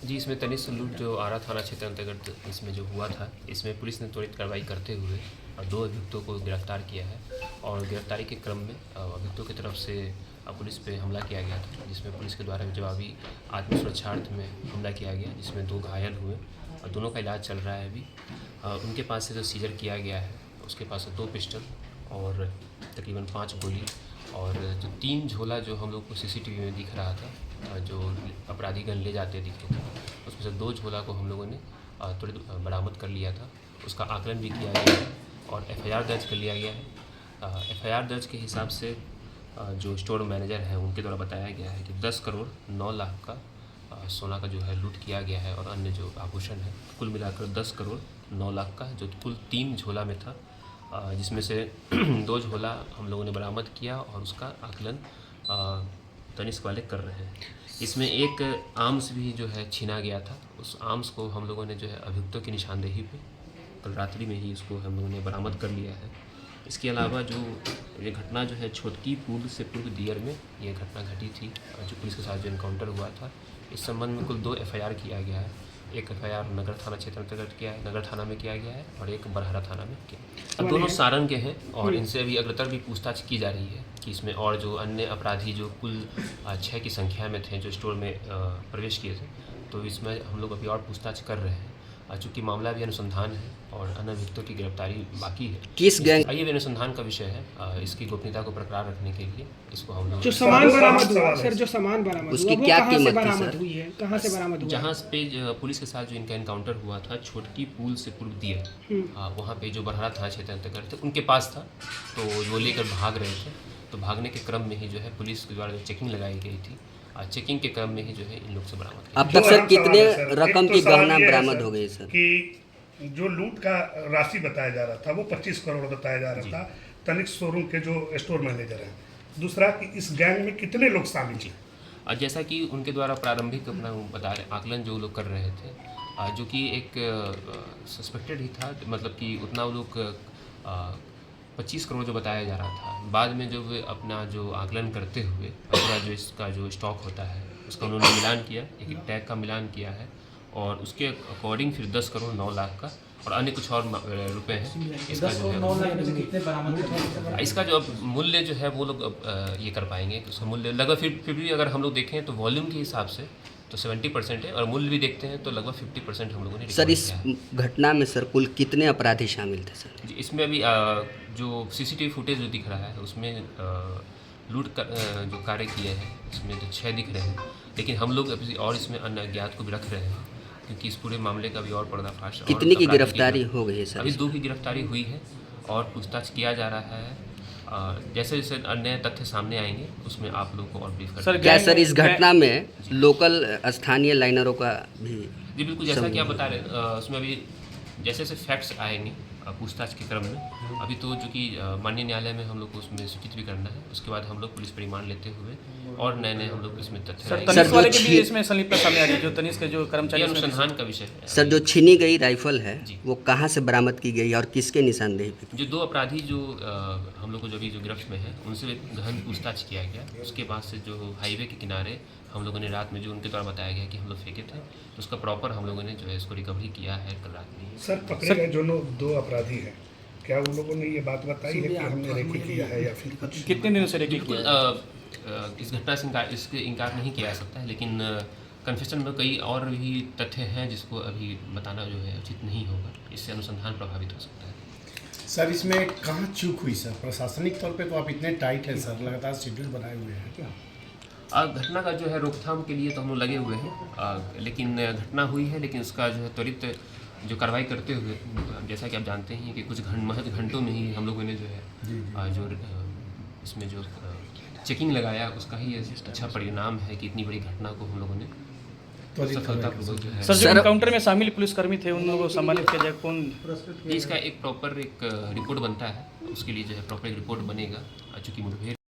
जी, इसमें तनिष्क लूट जो आरा थाना क्षेत्र अंतर्गत इसमें जो हुआ था, इसमें पुलिस ने त्वरित कार्रवाई करते हुए 2 अभियुक्तों को गिरफ्तार किया है और गिरफ्तारी के क्रम में अभियुक्तों की तरफ से पुलिस पे हमला किया गया था, जिसमें पुलिस के द्वारा जवाबी आत्मसुरक्षार्थ में हमला किया गया, जिसमें 2 घायल हुए और दोनों का इलाज चल रहा है अभी। उनके पास से जो सीजर किया गया है, उसके पास से 2 पिस्टल और तकरीबन 5 गोली और जो 3 झोला जो हम लोग को सीसीटीवी में दिख रहा था, जो अपराधीगण ले जाते दिखे थे, उसमें से 2 झोला को हम लोगों ने तुरंत बरामद कर लिया था। उसका आकलन भी किया गया है और एफआईआर दर्ज कर लिया गया है। एफआईआर दर्ज के हिसाब से जो स्टोर मैनेजर है उनके द्वारा बताया गया है कि 10 करोड़ 9 लाख का सोना का जो है लूट किया गया है और अन्य जो आभूषण है, कुल मिलाकर 10 करोड़ 9 लाख का, जो कुल 3 झोला में था, जिसमें से 2 झोला हम लोगों ने बरामद किया और उसका आकलन तनिष्क वाले कर रहे हैं। इसमें एक आर्म्स भी जो है छीना गया था, उस आर्म्स को हम लोगों ने जो है अभियुक्तों की निशानदेही पे कल रात्रि में ही इसको हम लोगों ने बरामद कर लिया है। इसके अलावा जो ये घटना जो है छोटकी पुल से पूर्व दियर में ये घटना घटी थी, जो पुलिस के साथ जो इनकाउंटर हुआ था, इस संबंध में कुल 2 एफआईआर किया गया है। एक एफआईआर नगर थाना क्षेत्र अंतर्गत किया है, नगर थाना में किया गया है और एक बरहरा थाना में किया। अब दोनों सारण के हैं और इनसे अभी अग्रतर भी पूछताछ की जा रही है कि इसमें और जो अन्य अपराधी जो कुल 6 की संख्या में थे जो स्टोर में प्रवेश किए थे, तो इसमें हम लोग अभी और पूछताछ कर रहे हैं। चूँकि मामला भी अनुसंधान है और अन्य अभियुक्तों की गिरफ्तारी बाकी है। किस गैंग? ये भी अनुसंधान का विषय है। इसकी गोपनीयता को बरकरार रखने के लिए इसको हम लोग जो सामान बरामद हुआ सर, जो सामान बरामद उसकी हुआ, क्या वो कहाँ से कीमत थी बरामद सर? हुई है, कहाँ से बरामद हुआ? जहाँ पे पुलिस के साथ जो इनका इनकाउंटर हुआ था छोटकी पुल से पूर्व दियर, वहाँ पे जो बरहरा थाना क्षेत्र अंतर्गत थे उनके पास था, तो वो लेकर भाग रहे थे। तो भागने के क्रम में ही जो है पुलिस के द्वारा जो चेकिंग लगाई गई थी, चेकिंग के क्रम में ही जो है इन लोग से बरामद किया। अब तक सर कितने रकम की गहना बरामद हो गई सर? कि जो लूट का राशि बताया जा रहा था वो 25 करोड़ बताया जा रहा था, तनिष्क शोरूम के जो स्टोर मैनेजर हैं। दूसरा कि इस गैंग में कितने लोग शामिल थे? और जैसा कि उनके द्वारा प्रारंभिक अपना बता रहे आकलन जो लोग कर रहे थे, जो कि एक सस्पेक्टेड ही था, मतलब कि उतना वो लोग 25 करोड़ जो बताया जा रहा था। बाद में जो अपना जो आकलन करते हुए पूरा जो इसका जो स्टॉक होता है उसका उन्होंने मिलान किया, एक टैग का मिलान किया है और उसके अकॉर्डिंग फिर 10 करोड़ 9 लाख का और अन्य कुछ और रुपए हैं। इसका जो है इसका जो अब मूल्य जो है वो लोग अब ये कर पाएंगे कि उसका मूल्य लगभग फिर भी अगर हम लोग देखें तो वॉल्यूम के हिसाब से तो 70% है और मूल्य भी देखते हैं तो लगभग 50% हम लोगों ने सर इस घटना में सर कुल कितने अपराधी शामिल थे सर? जी, इसमें अभी जो सीसीटीवी फुटेज जो दिख रहा है उसमें लूट का जो कार्य किए हैं उसमें तो 6 दिख रहे हैं, लेकिन हम लोग अभी और इसमें अन्य अज्ञात को भी रख रहे हैं क्योंकि इस पूरे मामले का भी और पर्दाफाश। कितनी की गिरफ्तारी हो गई है सर? अभी 2 की गिरफ्तारी हुई है और पूछताछ किया जा रहा है। जैसे जैसे अन्य तथ्य सामने आएंगे उसमें आप लोगों को और ब्रीफ कर क्या सर इस घटना में लोकल स्थानीय लाइनरों का भी? जी बिल्कुल, जैसा कि आप बता रहे हैं उसमें अभी जैसे जैसे फैक्ट्स आएंगे पूछताछ के क्रम में, अभी तो जो कि माननीय न्यायालय में हम लोग को उसमें सूचित भी करना है, उसके बाद हम लोग पुलिस पर रिमांड लेते हुए और नए हम लोग इसमें तथ्य तनिष्क वाले के भी इसमें संलिप्तता सामने आ रही है, जो तनिष्क के जो कर्मचारी अनुसंधान का विषय है। सर जो छीनी गई राइफल है वो कहाँ से बरामद की गई और किसके निशानदेही पे? जो 2 अपराधी जो हम लोग को जो अभी जो गिरफ्त में है उनसे गहन पूछताछ किया गया। उसके बाद से जो हाईवे के किनारे हम लोगों ने रात में जो उनके द्वारा बताया गया कि हम लोग फेंके थे, तो उसका प्रॉपर हम लोगों ने जो है इसको रिकवरी किया है कल रात में। सर पकड़े गए जो 2 अपराधी हैं, क्या उन लोगों ने ये बात बताई है कि हमने रेकी किया है या फिर कुछ? कितने दिनों से रेकी किया? इस घटना से इसके इनकार नहीं किया जा सकता है, लेकिन कन्फेशन में कई और भी तथ्य हैं जिसको अभी बताना जो है उचित नहीं होगा, इससे अनुसंधान प्रभावित हो सकता है। सर इसमें कहाँ चूक हुई सर? प्रशासनिक तौर पे तो आप इतने टाइट हैं सर, लगातार शेड्यूल बनाए हुए हैं क्या? घटना का जो है रोकथाम के लिए तो हम लोग लगे हुए हैं, लेकिन घटना हुई है, लेकिन उसका जो है त्वरित जो कार्रवाई करते हुए, जैसा कि आप जानते हैं कि कुछ महज घंटों में ही हम लोगों ने जो है जो इसमें जो चेकिंग लगाया उसका ही अच्छा परिणाम है कि इतनी बड़ी घटना को हम लोगों ने सफलतापूर्वक जो है। सर जो एनकाउंटर में शामिल पुलिसकर्मी थे उन लोगों को सम्मानित किया जाए, कौन? इसका एक प्रॉपर एक रिपोर्ट बनता है, उसके लिए जो है प्रॉपर एक रिपोर्ट बनेगा, चूँकि मुठभेड़